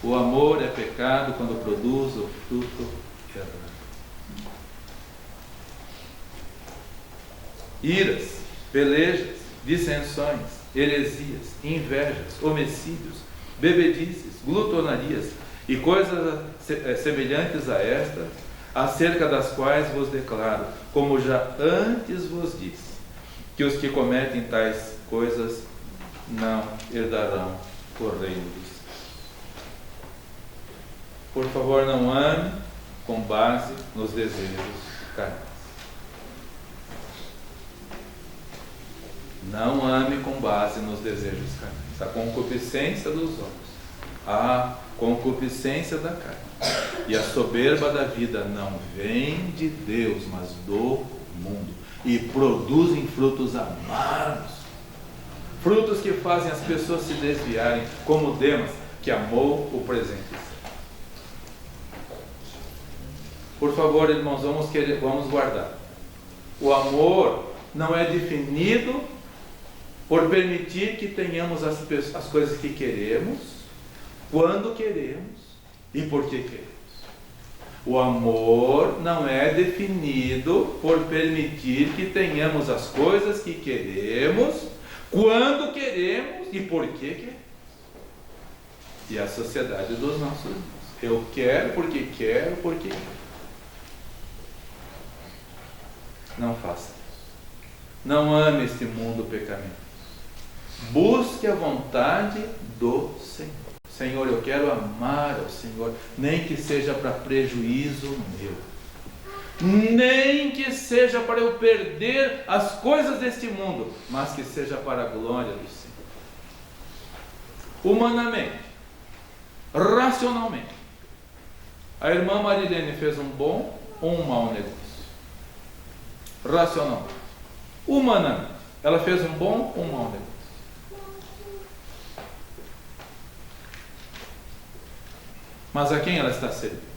O amor é pecado quando produz o fruto errado. Iras, pelejas, dissensões, heresias, invejas, homicídios, bebedices, glutonarias e coisas semelhantes a estas, acerca das quais vos declaro, como já antes vos disse, que os que cometem tais coisas não herdarão o reino dos céus. Por favor, não ame com base nos desejos carnais. Não ame com base nos desejos carnais. A concupiscência dos olhos, a concupiscência da carne e a soberba da vida não vem de Deus, mas do mundo, e produzem frutos amargos, frutos que fazem as pessoas se desviarem, como Demas, que amou o presente. Por favor, irmãos, vamos guardar. O amor não é definido por permitir que tenhamos as coisas que queremos, quando queremos e por que queremos. O amor não é definido por permitir que tenhamos as coisas que queremos, quando queremos e por que queremos. E a sociedade dos nossos dias. Eu quero porque quero, porque quero. Não faça isso. Não ame este mundo pecaminoso. Busque a vontade do Senhor. Senhor, eu quero amar ao Senhor, nem que seja para prejuízo meu, nem que seja para eu perder as coisas deste mundo, mas que seja para a glória do Senhor. Humanamente, racionalmente, a irmã Marilene fez um bom ou um mau negócio? Racionalmente. Humanamente, ela fez um bom ou um mau negócio? Mas a quem ela está servindo?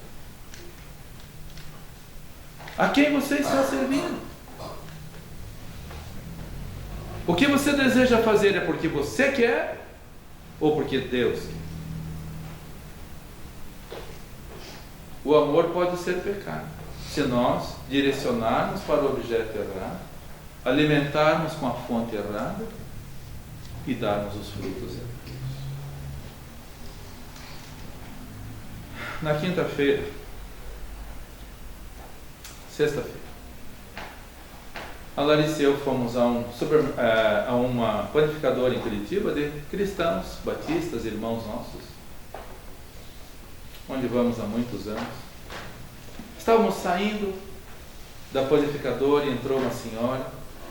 A quem você está servindo? O que você deseja fazer é porque você quer ou porque Deus quer? O amor pode ser pecado se nós direcionarmos para o objeto errado, alimentarmos com a fonte errada e darmos os frutos errados. Na quinta-feira, sexta-feira, a Larissa e eu fomos a uma panificadora em Curitiba de cristãos, batistas, irmãos nossos, onde vamos há muitos anos. Estávamos saindo da panificadora e entrou uma senhora,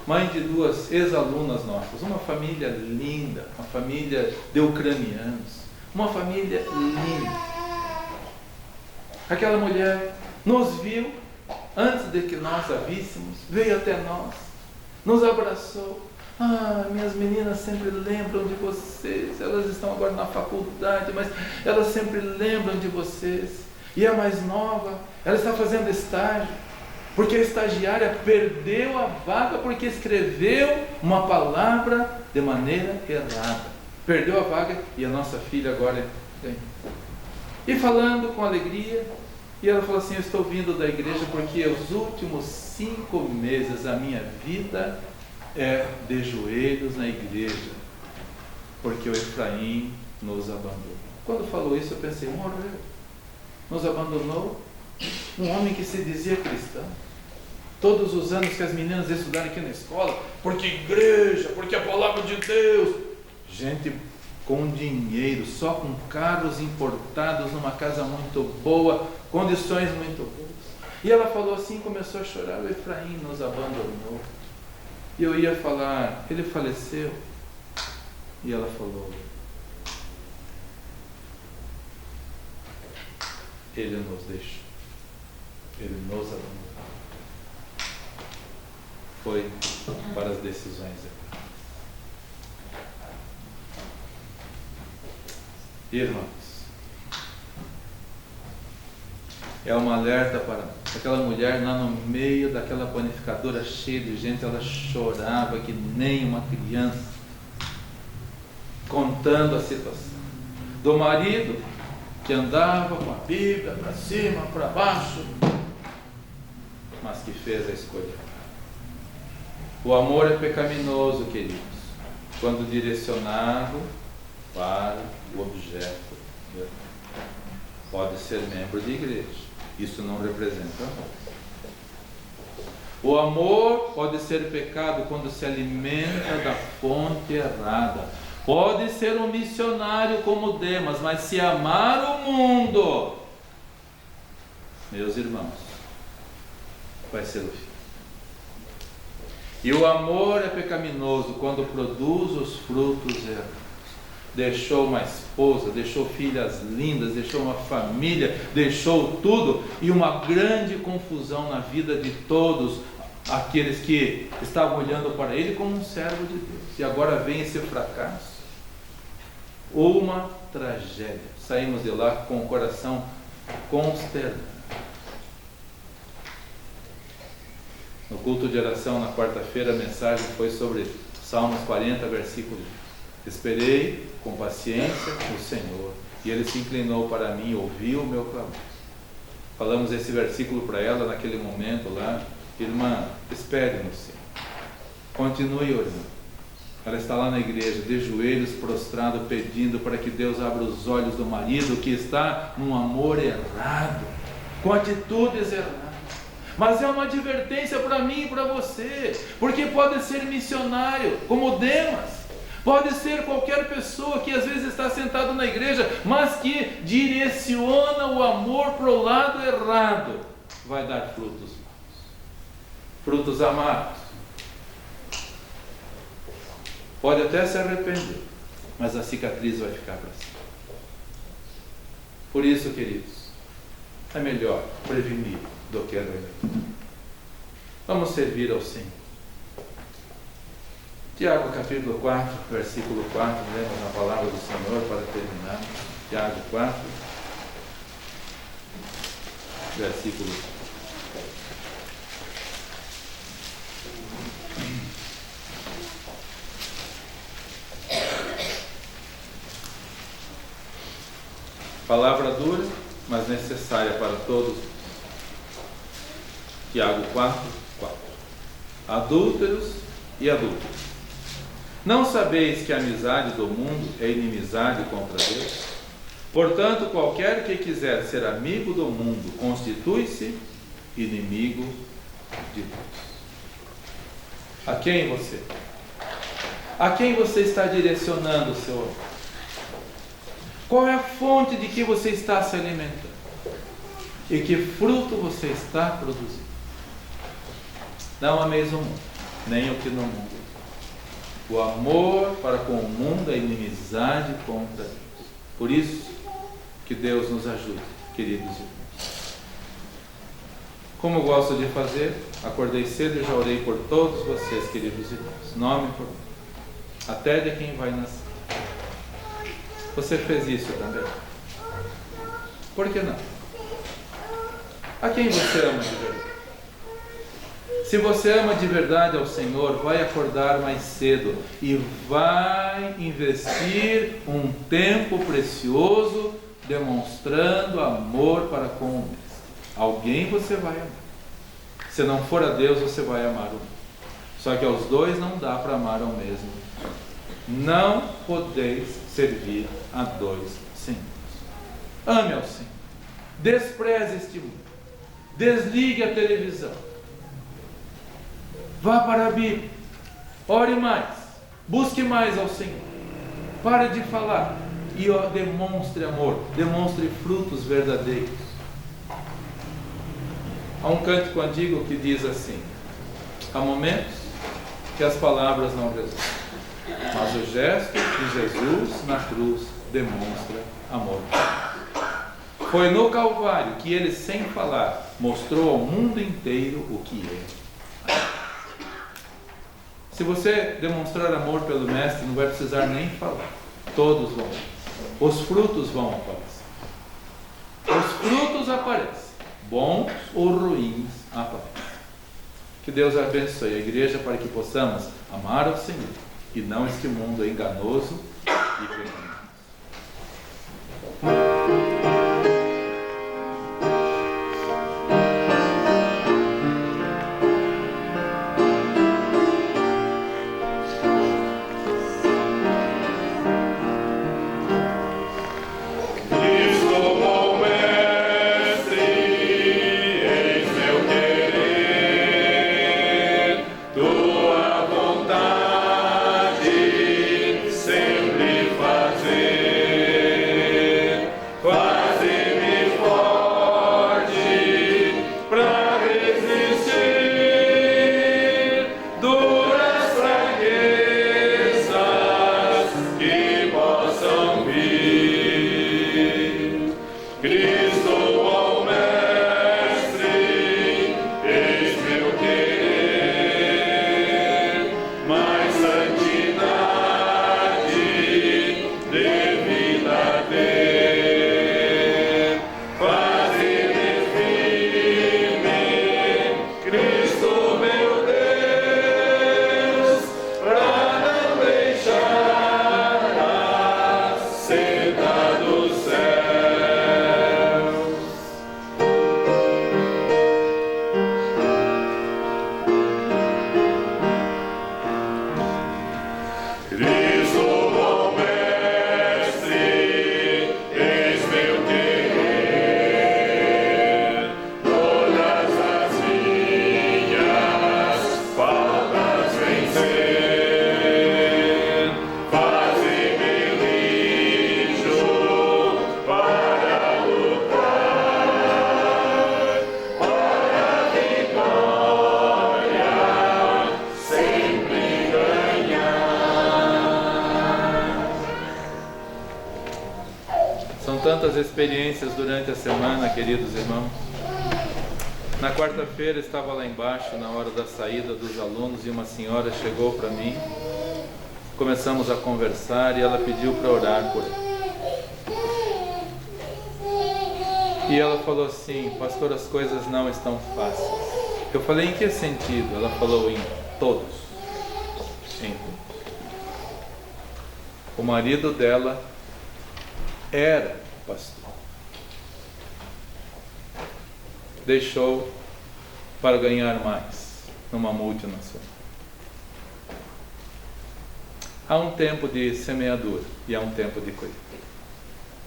mãe de duas ex-alunas nossas, uma família linda, uma família de ucranianos, uma família linda. Aquela mulher nos viu antes de que nós a víssemos, veio até nós, nos abraçou. Ah, minhas meninas sempre lembram de vocês, elas estão agora na faculdade, mas elas sempre lembram de vocês. E a mais nova, ela está fazendo estágio, porque a estagiária perdeu a vaga porque escreveu uma palavra de maneira errada. Perdeu a vaga e a nossa filha agora ganhou. E falando com alegria, e ela falou assim: eu estou vindo da igreja porque os últimos 5 meses a minha vida é de joelhos na igreja, porque o Efraim nos abandonou. Quando falou isso eu pensei, morreu, nos abandonou, um homem que se dizia cristão. Todos os anos que as meninas estudaram aqui na escola, porque igreja, porque a palavra de Deus, gente com dinheiro, só com carros importados, numa casa muito boa, condições muito boas. E ela falou assim, começou a chorar: o Efraim nos abandonou. E eu ia falar, ele faleceu. E ela falou, ele nos deixou, ele nos abandonou. Foi para as decisões erradas. Irmãos, é uma alerta para aquela mulher lá no meio daquela panificadora cheia de gente. Ela chorava que nem uma criança, contando a situação do marido que andava com a Bíblia para cima, para baixo, mas que fez a escolha. O amor é pecaminoso, queridos, quando direcionado para o objeto. Pode ser membro de igreja, isso não representa amor. O amor pode ser pecado quando se alimenta da fonte errada. Pode ser um missionário como Demas, mas se amar o mundo, meus irmãos, vai ser o fim. E o amor é pecaminoso quando produz os frutos errados. Deixou uma esposa, deixou filhas lindas, deixou uma família, deixou tudo, e uma grande confusão na vida de todos aqueles que estavam olhando para ele como um servo de Deus. E agora vem esse fracasso. Uma tragédia. Saímos de lá com o coração consternado. No culto de oração na quarta-feira, a mensagem foi sobre Salmos 40, versículo 1. Esperei com paciência o Senhor, e Ele se inclinou para mim e ouviu o meu clamor. Falamos esse versículo para ela naquele momento lá. Irmã, espere no Senhor. Continue orando. Ela está lá na igreja, de joelhos, prostrado, pedindo para que Deus abra os olhos do marido que está num amor errado, com atitudes erradas. Mas é uma advertência para mim e para você, porque pode ser missionário, como Demas, pode ser qualquer pessoa que às vezes está sentado na igreja, mas que direciona o amor para o lado errado, vai dar frutos maus, frutos amargos. Pode até se arrepender, mas a cicatriz vai ficar para sempre. Por isso, queridos, é melhor prevenir do que remediar. Vamos servir ao Senhor. Tiago capítulo 4, versículo 4, lemos a palavra do Senhor para terminar. Tiago 4, versículo 4. Palavra dura, mas necessária para todos. Tiago 4, 4. Adúlteros e adúlteras, não sabeis que a amizade do mundo é inimizade contra Deus? Portanto, qualquer que quiser ser amigo do mundo, constitui-se inimigo de Deus. A quem você? A quem você está direcionando o seu amor? Qual é a fonte de que você está se alimentando? E que fruto você está produzindo? Não ameis o mundo, nem o que no mundo. O amor para com o mundo é inimizade contra Deus. Por isso, que Deus nos ajude, queridos irmãos. Como eu gosto de fazer, acordei cedo e já orei por todos vocês, queridos irmãos, nome por nome, até de quem vai nascer. Você fez isso também? Por que não? A quem você ama de verdade? Se você ama de verdade ao Senhor, vai acordar mais cedo e vai investir um tempo precioso demonstrando amor para com o mestre. Alguém você vai amar. Se não for a Deus, você vai amar o mesmo. Só que aos dois não dá para amar ao mesmo. Não podeis servir a dois senhores. Ame ao Senhor. Despreze este mundo. Desligue a televisão. Vá para a Bíblia. Ore mais. Busque mais ao Senhor. Pare de falar. E demonstre amor. Demonstre frutos verdadeiros. Há um cântico antigo que diz assim: há momentos que as palavras não resolvem. Mas o gesto de Jesus na cruz demonstra amor. Foi no Calvário que ele, sem falar, mostrou ao mundo inteiro o que é. Se você demonstrar amor pelo Mestre, não vai precisar nem falar. Todos vão. Os frutos vão aparecer. Os frutos aparecem. Bons ou ruins aparecem. Que Deus abençoe a igreja para que possamos amar ao Senhor e não este mundo enganoso e pecaminoso. Tantas experiências durante a semana, queridos irmãos. Na quarta-feira estava lá embaixo, na hora da saída dos alunos, e uma senhora chegou para mim. Começamos a conversar e ela pediu para orar por ela. E ela falou assim: pastor, as coisas não estão fáceis. Eu falei: em que sentido? Ela falou: em todos. Em todos. O marido dela era pastor. Deixou para ganhar mais numa multinacional. Há um tempo de semeadura e há um tempo de colheita.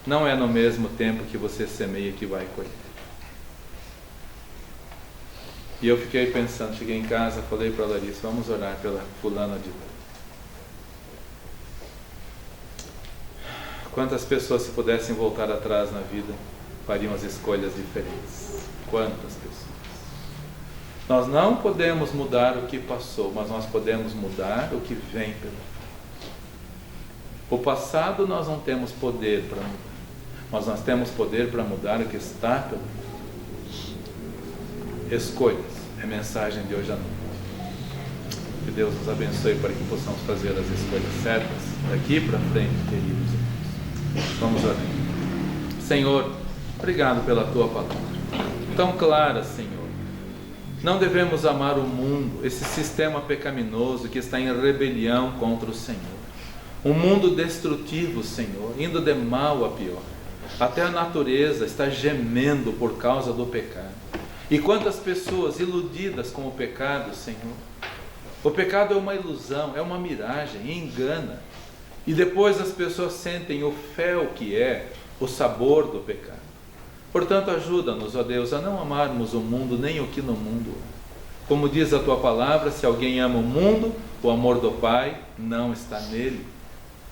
Não é no mesmo tempo que você semeia que vai colher. E eu fiquei pensando, cheguei em casa, falei para a Larissa: vamos orar pela fulana de tal. Quantas pessoas, se pudessem voltar atrás na vida, fariam as escolhas diferentes? Quantas pessoas? Nós não podemos mudar o que passou, mas nós podemos mudar o que vem pela frente. O passado nós não temos poder para mudar, mas nós temos poder para mudar o que está pela frente. Escolhas é a mensagem de hoje à noite. Que Deus nos abençoe para que possamos fazer as escolhas certas daqui para frente, queridos irmãos. Vamos orar. Senhor, obrigado pela Tua palavra, tão clara, Senhor. Não devemos amar o mundo, esse sistema pecaminoso que está em rebelião contra o Senhor. Um mundo destrutivo, Senhor, indo de mal a pior. Até a natureza está gemendo por causa do pecado. E quantas pessoas iludidas com o pecado, Senhor. O pecado é uma ilusão, é uma miragem, engana. E depois as pessoas sentem o fel que é o sabor do pecado. Portanto, ajuda-nos, ó Deus, a não amarmos o mundo, nem o que no mundo há. Como diz a Tua palavra, se alguém ama o mundo, o amor do Pai não está nele.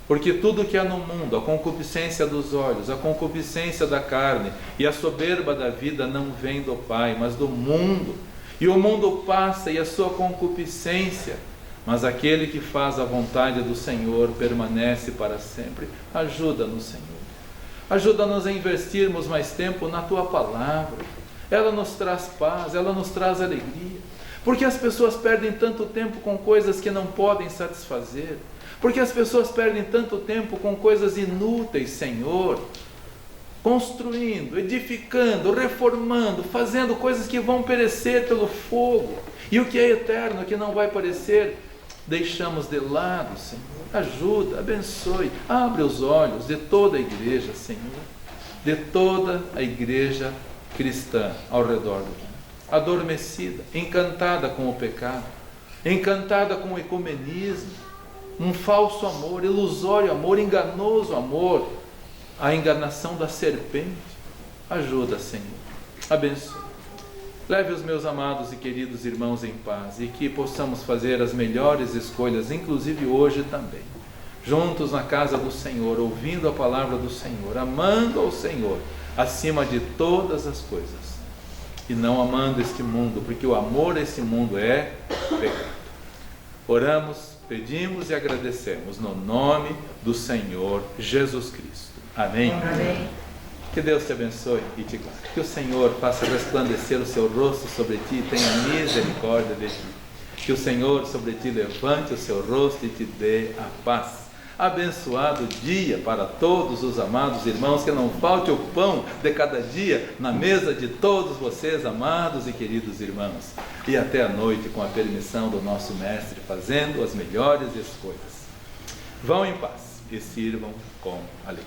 Porque tudo que há no mundo, a concupiscência dos olhos, a concupiscência da carne e a soberba da vida não vem do Pai, mas do mundo. E o mundo passa e a sua concupiscência, mas aquele que faz a vontade do Senhor permanece para sempre. Ajuda-nos, Senhor. Ajuda-nos a investirmos mais tempo na Tua palavra. Ela nos traz paz, ela nos traz alegria. Porque as pessoas perdem tanto tempo com coisas que não podem satisfazer? Porque as pessoas perdem tanto tempo com coisas inúteis, Senhor? Construindo, edificando, reformando, fazendo coisas que vão perecer pelo fogo. E o que é eterno, que não vai perecer, deixamos de lado, Senhor. Ajuda, abençoe, abre os olhos de toda a igreja, Senhor. De toda a igreja cristã ao redor do mundo. Adormecida, encantada com o pecado, encantada com o ecumenismo, um falso amor, ilusório amor, enganoso amor, a enganação da serpente. Ajuda, Senhor, abençoe. Leve os meus amados e queridos irmãos em paz e que possamos fazer as melhores escolhas, inclusive hoje também, juntos na casa do Senhor, ouvindo a palavra do Senhor, amando ao Senhor acima de todas as coisas e não amando este mundo, porque o amor a esse mundo é pecado. Oramos, pedimos e agradecemos no nome do Senhor Jesus Cristo. Amém. Amém. Que Deus te abençoe e te guarde. Que o Senhor faça resplandecer o seu rosto sobre ti e tenha misericórdia de ti. Que o Senhor sobre ti levante o seu rosto e te dê a paz. Abençoado dia para todos os amados irmãos, que não falte o pão de cada dia na mesa de todos vocês, amados e queridos irmãos. E até a noite, com a permissão do nosso Mestre, fazendo as melhores escolhas. Vão em paz e sirvam com alegria.